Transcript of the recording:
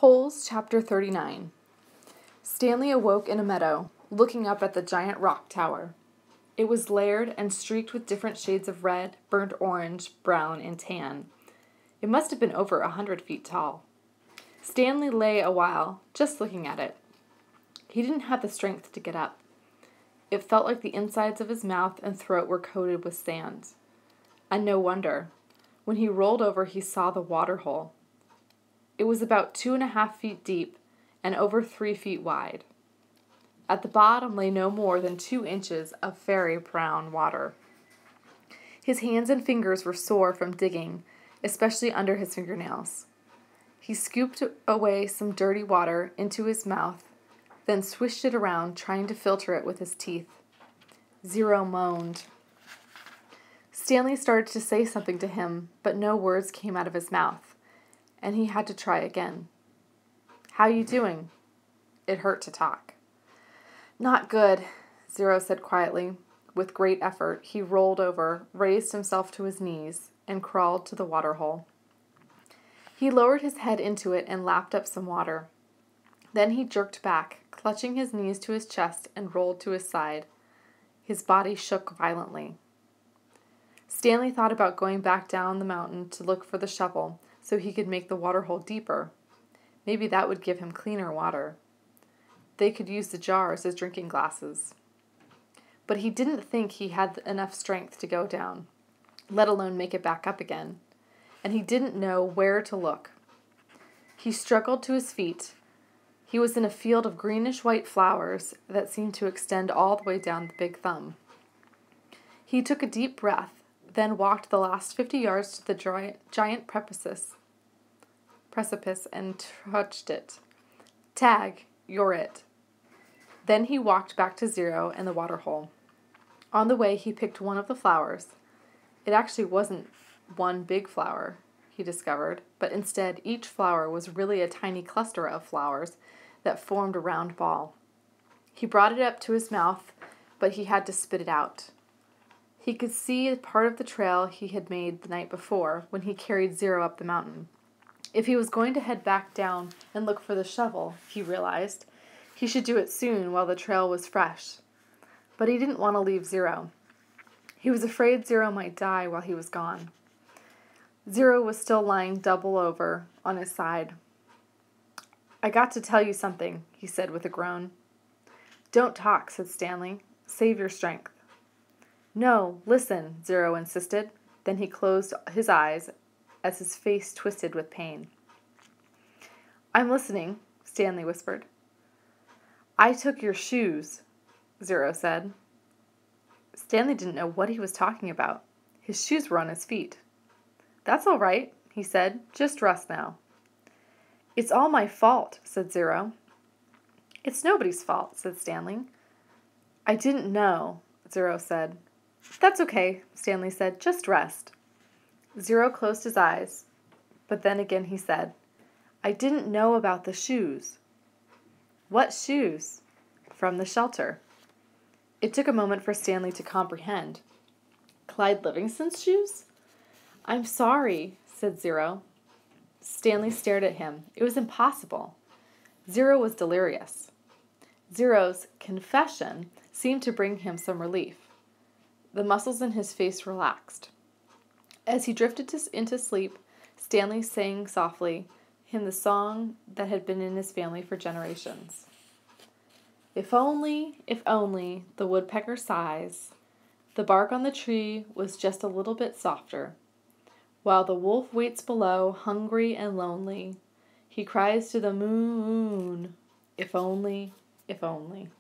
Holes, Chapter 39. Stanley awoke in a meadow, looking up at the giant rock tower. It was layered and streaked with different shades of red, burnt orange, brown, and tan. It must have been over 100 feet tall. Stanley lay a while, just looking at it. He didn't have the strength to get up. It felt like the insides of his mouth and throat were coated with sand. And no wonder. When he rolled over, he saw the water hole. It was about 2.5 feet deep and over 3 feet wide. At the bottom lay no more than 2 inches of fairy brown water. His hands and fingers were sore from digging, especially under his fingernails. He scooped away some dirty water into his mouth, then swished it around, trying to filter it with his teeth. Zero moaned. Stanley started to say something to him, but no words came out of his mouth, and he had to try again. "How you doing?" It hurt to talk. "Not good," Zero said quietly. With great effort, he rolled over, raised himself to his knees, and crawled to the water hole. He lowered his head into it and lapped up some water. Then he jerked back, clutching his knees to his chest, and rolled to his side. His body shook violently. Stanley thought about going back down the mountain to look for the shovel so he could make the water hole deeper. Maybe that would give him cleaner water. They could use the jars as drinking glasses. But he didn't think he had enough strength to go down, let alone make it back up again. And he didn't know where to look. He struggled to his feet. He was in a field of greenish-white flowers that seemed to extend all the way down the big thumb. He took a deep breath, then walked the last 50 yards to the giant precipice and touched it. "Tag, you're it." Then he walked back to Zero and the water hole. On the way, he picked one of the flowers. It actually wasn't one big flower, he discovered, but instead each flower was really a tiny cluster of flowers that formed a round ball. He brought it up to his mouth, but he had to spit it out. He could see part of the trail he had made the night before when he carried Zero up the mountain. If he was going to head back down and look for the shovel, he realized, he should do it soon while the trail was fresh. But he didn't want to leave Zero. He was afraid Zero might die while he was gone. Zero was still lying double over on his side. "I got to tell you something," he said with a groan. "Don't talk," said Stanley. "Save your strength." "No, listen," Zero insisted. Then he closed his eyes as his face twisted with pain. "I'm listening," Stanley whispered. "I took your shoes," Zero said. Stanley didn't know what he was talking about. His shoes were on his feet. "That's all right," he said. "Just rest now." "It's all my fault," said Zero. "It's nobody's fault," said Stanley. "I didn't know," Zero said. "That's okay," Stanley said. "Just rest." Zero closed his eyes, but then again he said, "I didn't know about the shoes." "What shoes?" "From the shelter." It took a moment for Stanley to comprehend. Clyde Livingston's shoes? "I'm sorry," said Zero. Stanley stared at him. It was impossible. Zero was delirious. Zero's confession seemed to bring him some relief. The muscles in his face relaxed. As he drifted into sleep, Stanley sang softly him the song that had been in his family for generations. If only, the woodpecker sighs, the bark on the tree was just a little bit softer. While the wolf waits below, hungry and lonely, he cries to the moon, if only, if only.